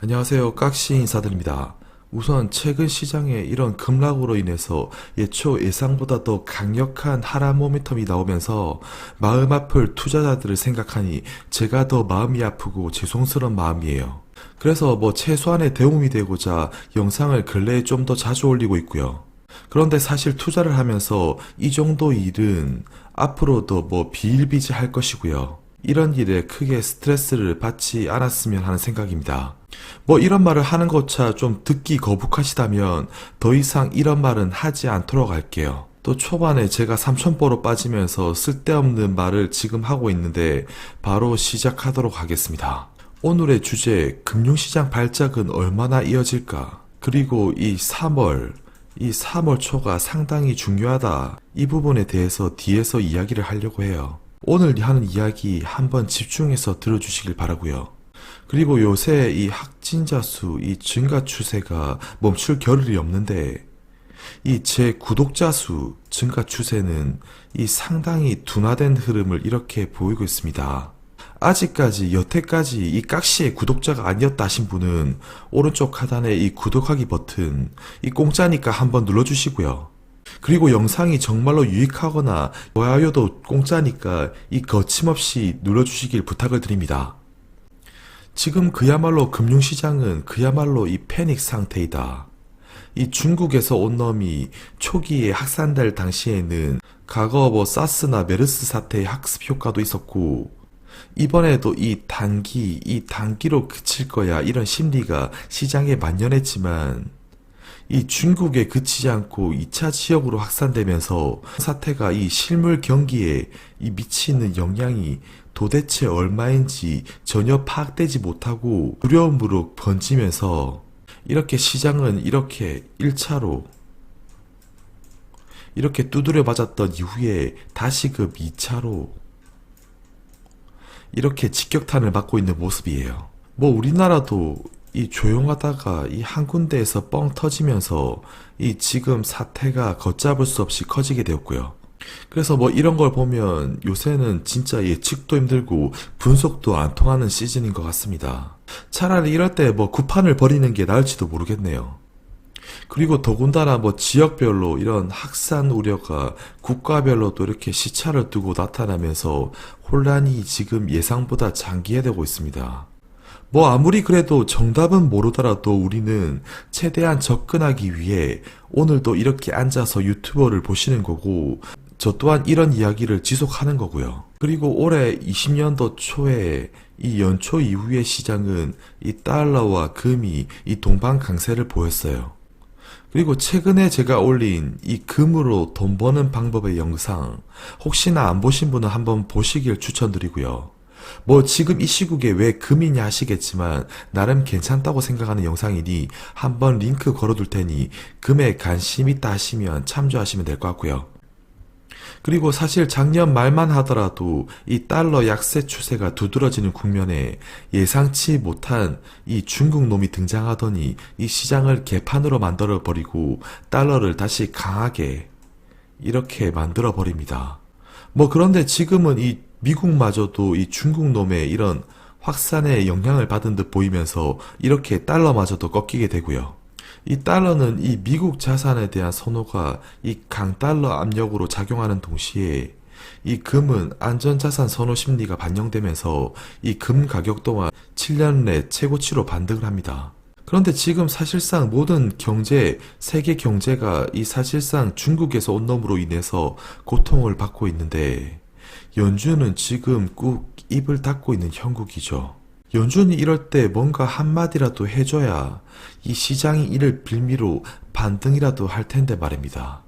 안녕하세요. 깍시 인사드립니다. 우선 최근 시장에 이런 급락으로 인해서 예초 예상보다 더 강력한 하락 모멘텀이 나오면서 마음 아플 투자자들을 생각하니 제가 더 마음이 아프고 죄송스러운 마음이에요. 그래서 최소한의 도움이 되고자 영상을 근래에 좀 더 자주 올리고 있고요. 그런데 사실 투자를 하면서 이 정도 일은 앞으로도 비일비재할 것이고요. 이런 일에 크게 스트레스를 받지 않았으면 하는 생각입니다. 이런 말을 하는 것차 좀 듣기 거북하시다면 더 이상 이런 말은 하지 않도록 할게요. 또 초반에 제가 삼천포로 빠지면서 쓸데없는 말을 지금 하고 있는데 바로 시작하도록 하겠습니다. 오늘의 주제, 금융시장 발작은 얼마나 이어질까? 그리고 이 3월 초가 상당히 중요하다. 이 부분에 대해서 뒤에서 이야기를 하려고 해요. 오늘 하는 이야기 한번 집중해서 들어주시길 바라고요. 그리고 요새 이 확진자 수, 이 증가 추세가 멈출 겨를이 없는데 이 제 구독자 수 증가 추세는 이 상당히 둔화된 흐름을 이렇게 보이고 있습니다. 아직까지 여태까지 이 깍시의 구독자가 아니었다 하신 분은 오른쪽 하단에 이 구독하기 버튼, 이 공짜니까 한번 눌러주시고요. 그리고 영상이 정말로 유익하거나 좋아요도 공짜니까 이 거침없이 눌러주시길 부탁을 드립니다. 지금 그야말로 금융시장은 그야말로 이 패닉 상태이다. 이 중국에서 온 놈이 초기에 확산될 당시에는 과거 사스나 메르스 사태의 학습 효과도 있었고 이번에도 이 단기로 그칠 거야 이런 심리가 시장에 만연했지만 이 중국에 그치지 않고 2차 지역으로 확산되면서 사태가 이 실물 경기에 이 미치는 영향이 도대체 얼마인지 전혀 파악되지 못하고 두려움으로 번지면서 이렇게 시장은 이렇게 1차로 이렇게 두드려 맞았던 이후에 다시금 2차로 이렇게 직격탄을 맞고 있는 모습이에요. 우리나라도 이 조용하다가 이 한 군데에서 뻥 터지면서 이 지금 사태가 걷잡을 수 없이 커지게 되었고요. 그래서 이런 걸 보면 요새는 진짜 예측도 힘들고 분석도 안 통하는 시즌인 것 같습니다. 차라리 이럴 때 구판을 벌이는 게 나을지도 모르겠네요. 그리고 더군다나 지역별로 이런 확산 우려가 국가별로도 이렇게 시차를 두고 나타나면서 혼란이 지금 예상보다 장기화되고 있습니다. 아무리 그래도 정답은 모르더라도 우리는 최대한 접근하기 위해 오늘도 이렇게 앉아서 유튜버를 보시는 거고 저 또한 이런 이야기를 지속하는 거고요. 그리고 올해 20년도 초에 이 연초 이후의 시장은 이 달러와 금이 이 동반 강세를 보였어요. 그리고 최근에 제가 올린 이 금으로 돈 버는 방법의 영상 혹시나 안 보신 분은 한번 보시길 추천드리고요. 지금 이 시국에 왜 금이냐 하시겠지만 나름 괜찮다고 생각하는 영상이니 한번 링크 걸어둘 테니 금에 관심 있다 하시면 참조하시면 될 것 같고요. 그리고 사실 작년 말만 하더라도 이 달러 약세 추세가 두드러지는 국면에 예상치 못한 이 중국 놈이 등장하더니 이 시장을 개판으로 만들어 버리고 달러를 다시 강하게 이렇게 만들어 버립니다. 그런데 지금은 이 미국마저도 이 중국 놈의 이런 확산에 영향을 받은 듯 보이면서 이렇게 달러마저도 꺾이게 되고요. 이 달러는 이 미국 자산에 대한 선호가 이 강달러 압력으로 작용하는 동시에 이 금은 안전자산 선호 심리가 반영되면서 이 금 가격 또한 7년 내 최고치로 반등을 합니다. 그런데 지금 사실상 모든 세계 경제가 이 사실상 중국에서 온 놈으로 인해서 고통을 받고 있는데 연준은 지금 꾹 입을 닫고 있는 형국이죠. 연준이 이럴 때 뭔가 한마디라도 해줘야 이 시장이 이를 빌미로 반등이라도 할 텐데 말입니다.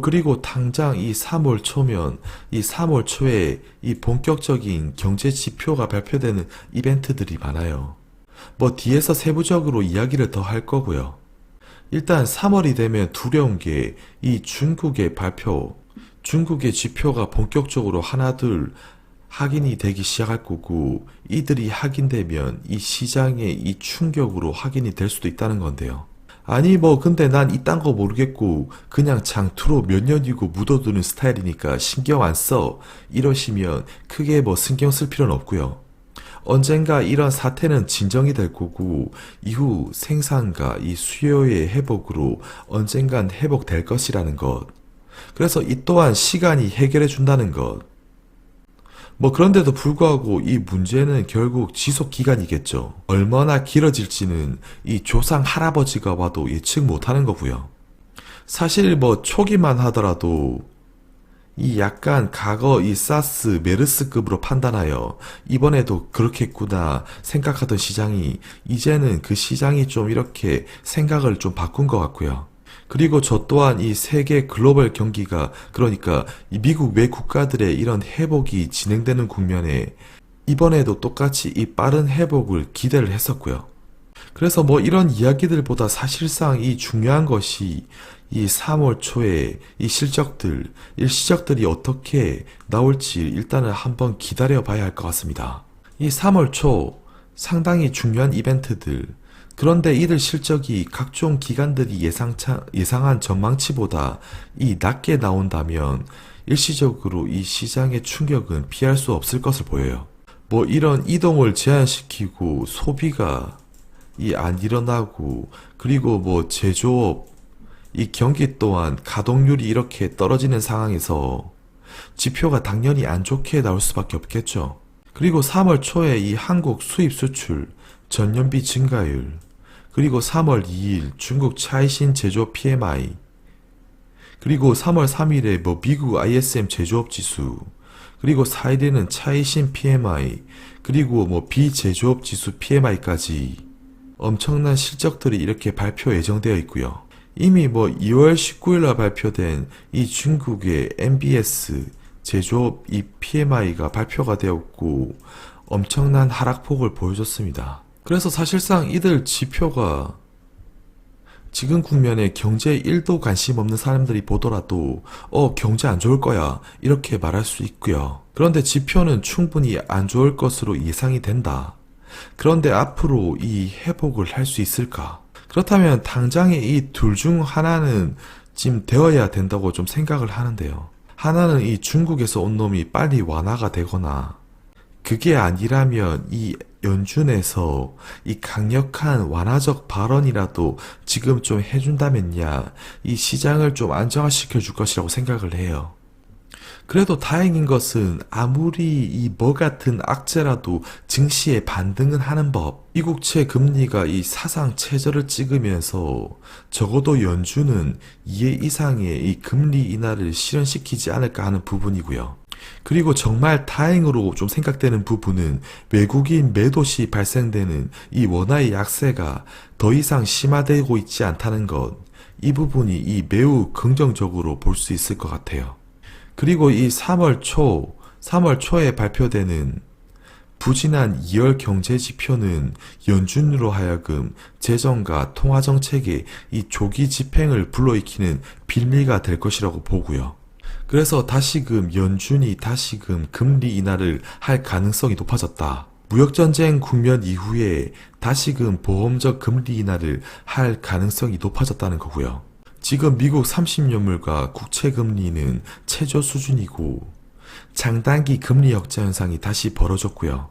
그리고 당장 이 3월 초면 이 3월 초에 이 본격적인 경제 지표가 발표되는 이벤트들이 많아요. 뒤에서 세부적으로 이야기를 더 할 거고요. 일단 3월이 되면 두려운 게 이 중국의 지표가 본격적으로 하나둘 확인이 되기 시작할 거고 이들이 확인되면 이 시장의 이 충격으로 확인이 될 수도 있다는 건데요. 아니 근데 난 이딴 거 모르겠고 그냥 장투로 몇 년이고 묻어두는 스타일이니까 신경 안 써 이러시면 크게 신경 쓸 필요는 없고요. 언젠가 이런 사태는 진정이 될 거고 이후 생산과 이 수요의 회복으로 언젠간 회복될 것이라는 것. 그래서 이 또한 시간이 해결해 준다는 것. 그런데도 불구하고 이 문제는 결국 지속 기간이겠죠. 얼마나 길어질지는 이 조상 할아버지가 와도 예측 못하는 거고요. 사실 초기만 하더라도 이 약간 과거 이 사스, 메르스급으로 판단하여 이번에도 그렇겠구나 생각하던 시장이 이제는 그 시장이 좀 이렇게 생각을 좀 바꾼 것 같고요. 그리고 저 또한 이 세계 글로벌 경기가 그러니까 이 미국 외 국가들의 이런 회복이 진행되는 국면에 이번에도 똑같이 이 빠른 회복을 기대를 했었고요. 그래서 이런 이야기들보다 사실상 이 중요한 것이 이 3월 초에 이 실적들, 일시적들이 어떻게 나올지 일단은 한번 기다려 봐야 할 것 같습니다. 이 3월 초 상당히 중요한 이벤트들, 그런데 이들 실적이 각종 기관들이 예상한 전망치보다 이 낮게 나온다면 일시적으로 이 시장의 충격은 피할 수 없을 것을 보여요. 이런 이동을 제한시키고 소비가 안 일어나고 그리고 제조업 이 경기 또한 가동률이 이렇게 떨어지는 상황에서 지표가 당연히 안 좋게 나올 수밖에 없겠죠. 그리고 3월 초에 이 한국 수입 수출 전년비 증가율, 그리고 3월 2일 중국 차이신 제조업 PMI, 그리고 3월 3일에 미국 ISM 제조업 지수, 그리고 4일에는 차이신 PMI, 그리고 비제조업 지수 PMI까지 엄청난 실적들이 이렇게 발표 예정되어 있고요. 이미 2월 19일날 발표된 이 중국의 MBS 제조업 이 PMI가 발표가 되었고 엄청난 하락폭을 보여줬습니다. 그래서 사실상 이들 지표가 지금 국면에 경제에 1도 관심 없는 사람들이 보더라도 경제 안 좋을 거야 이렇게 말할 수 있고요. 그런데 지표는 충분히 안 좋을 것으로 예상이 된다. 그런데 앞으로 이 회복을 할 수 있을까? 그렇다면 당장에 이 둘 중 하나는 지금 되어야 된다고 좀 생각을 하는데요. 하나는 이 중국에서 온 놈이 빨리 완화가 되거나 그게 아니라면 이 연준에서 이 강력한 완화적 발언이라도 지금 좀 해준다면야 이 시장을 좀 안정화시켜 줄 것이라고 생각을 해요. 그래도 다행인 것은 아무리 이 같은 악재라도 증시에 반등은 하는 법. 미국채 금리가 이 사상 최저를 찍으면서 적어도 연준은 2회 이상의 이 금리 인하를 실현시키지 않을까 하는 부분이고요. 그리고 정말 다행으로 좀 생각되는 부분은 외국인 매도 시 발생되는 이 원화의 약세가 더 이상 심화되고 있지 않다는 것. 이 부분이 이 매우 긍정적으로 볼 수 있을 것 같아요. 그리고 이 3월 초에 발표되는 부진한 2월 경제 지표는 연준으로 하여금 재정과 통화정책의 이 조기 집행을 불러일으키는 빌미가 될 것이라고 보고요. 그래서 연준이 다시금 금리 인하를 할 가능성이 높아졌다. 무역전쟁 국면 이후에 다시금 보험적 금리 인하를 할 가능성이 높아졌다는 거고요. 지금 미국 30년물과 국채 금리는 최저 수준이고 장단기 금리 역자 현상이 다시 벌어졌고요.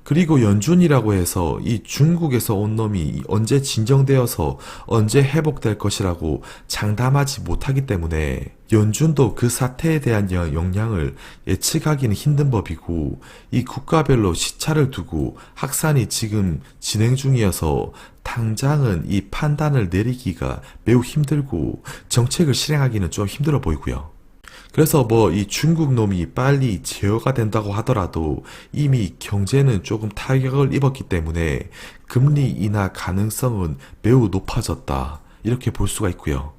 그리고 연준이라고 해서 이 중국에서 온 놈이 언제 진정되어서 언제 회복될 것이라고 장담하지 못하기 때문에 연준도 그 사태에 대한 영향을 예측하기는 힘든 법이고 이 국가별로 시차를 두고 확산이 지금 진행 중이어서 당장은 이 판단을 내리기가 매우 힘들고 정책을 실행하기는 좀 힘들어 보이고요. 그래서 이 중국 놈이 빨리 제어가 된다고 하더라도 이미 경제는 조금 타격을 입었기 때문에 금리 인하 가능성은 매우 높아졌다. 이렇게 볼 수가 있고요.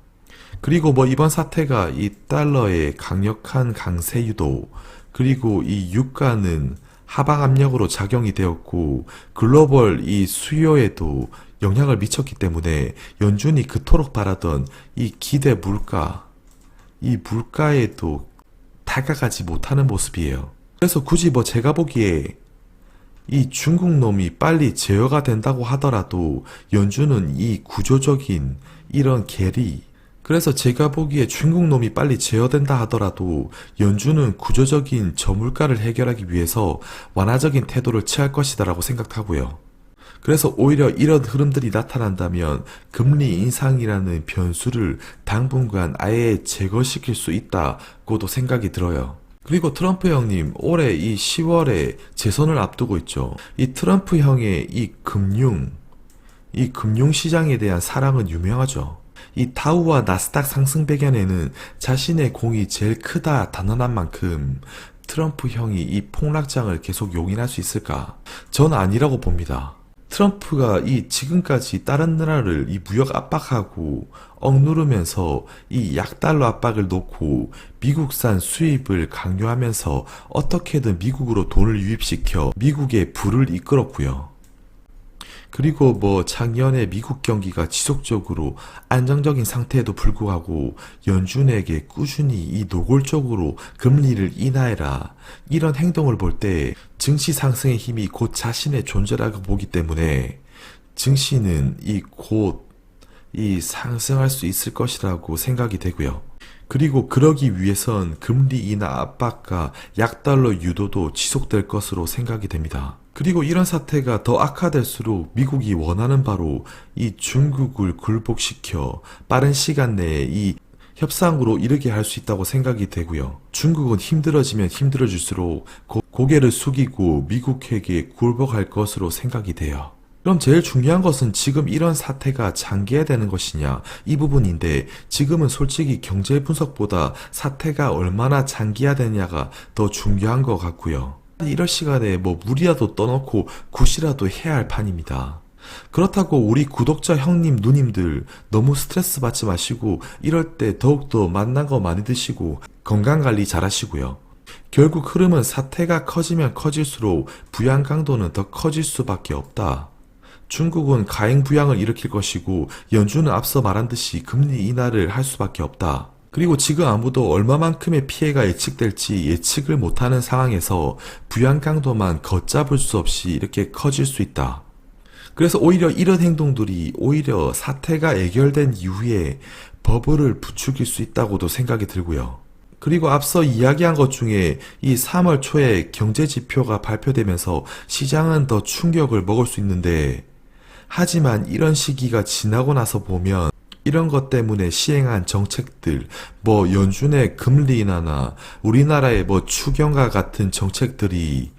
그리고 이번 사태가 이 달러의 강력한 강세 유도, 그리고 이 유가는 하방 압력으로 작용이 되었고 글로벌 이 수요에도 영향을 미쳤기 때문에 연준이 그토록 바라던 이 기대 물가, 이 물가에도 다가가지 못하는 모습이에요. 그래서 굳이 제가 보기에 이 중국 놈이 빨리 제어가 된다고 하더라도 연준은 이 구조적인 이런 괴리, 그래서 제가 보기에 중국 놈이 빨리 제어된다 하더라도 연준은 구조적인 저물가를 해결하기 위해서 완화적인 태도를 취할 것이다라고 생각하고요. 그래서 오히려 이런 흐름들이 나타난다면 금리 인상이라는 변수를 당분간 아예 제거시킬 수 있다고도 생각이 들어요. 그리고 트럼프 형님 올해 이 10월에 재선을 앞두고 있죠. 이 트럼프 형의 이 금융시장에 대한 사랑은 유명하죠. 이 다우와 나스닥 상승 배경에는 자신의 공이 제일 크다 단언한 만큼 트럼프 형이 이 폭락장을 계속 용인할 수 있을까? 전 아니라고 봅니다. 트럼프가 이 지금까지 다른 나라를 이 무역 압박하고 억누르면서 이 약달러 압박을 놓고 미국산 수입을 강요하면서 어떻게든 미국으로 돈을 유입시켜 미국의 부를 이끌었고요. 그리고 작년에 미국 경기가 지속적으로 안정적인 상태에도 불구하고 연준에게 꾸준히 이 노골적으로 금리를 인하해라 이런 행동을 볼 때 증시 상승의 힘이 곧 자신의 존재라고 보기 때문에 증시는 곧 상승할 수 있을 것이라고 생각이 되고요. 그리고 그러기 위해선 금리 인하 압박과 약달러 유도도 지속될 것으로 생각이 됩니다. 그리고 이런 사태가 더 악화될수록 미국이 원하는 바로 이 중국을 굴복시켜 빠른 시간 내에 이 협상으로 이르게 할 수 있다고 생각이 되고요. 중국은 힘들어지면 힘들어질수록 고개를 숙이고 미국에게 굴복할 것으로 생각이 돼요. 그럼 제일 중요한 것은 지금 이런 사태가 장기화되는 것이냐 이 부분인데 지금은 솔직히 경제 분석보다 사태가 얼마나 장기화되냐가 더 중요한 것 같고요. 이럴 시간에 물이라도 떠놓고 굿이라도 해야 할 판입니다. 그렇다고 우리 구독자 형님 누님들 너무 스트레스 받지 마시고 이럴 때 더욱더 맛난 거 많이 드시고 건강관리 잘 하시고요. 결국 흐름은 사태가 커지면 커질수록 부양 강도는 더 커질 수밖에 없다. 중국은 가행 부양을 일으킬 것이고 연준은 앞서 말한 듯이 금리 인하를 할 수밖에 없다. 그리고 지금 아무도 얼마만큼의 피해가 예측될지 예측을 못하는 상황에서 부양 강도만 걷잡을 수 없이 이렇게 커질 수 있다. 그래서 오히려 이런 행동들이 오히려 사태가 해결된 이후에 버블을 부추길 수 있다고도 생각이 들고요. 그리고 앞서 이야기한 것 중에 이 3월 초에 경제 지표가 발표되면서 시장은 더 충격을 먹을 수 있는데 하지만 이런 시기가 지나고 나서 보면 이런 것 때문에 시행한 정책들, 연준의 금리 인하나 우리나라의 추경과 같은 정책들이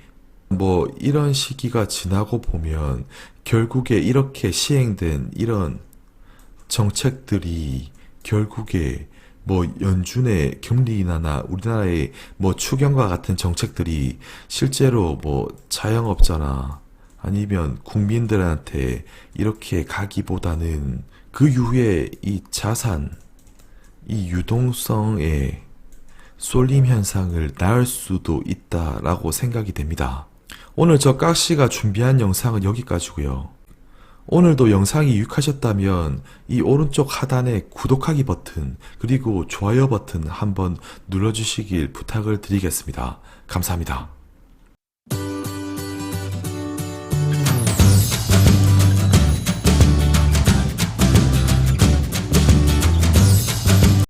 이런 시기가 지나고 보면 결국에 이렇게 시행된 이런 정책들이 결국에 연준의 금리 인하나 우리나라의 추경과 같은 정책들이 실제로 자영업자나 아니면 국민들한테 이렇게 가기보다는 그 이후에 이 자산, 이 유동성의 쏠림 현상을 낳을 수도 있다라고 생각이 됩니다. 오늘 저 깍씨가 준비한 영상은 여기까지고요. 오늘도 영상이 유익하셨다면 이 오른쪽 하단에 구독하기 버튼 그리고 좋아요 버튼 한번 눌러주시길 부탁을 드리겠습니다. 감사합니다.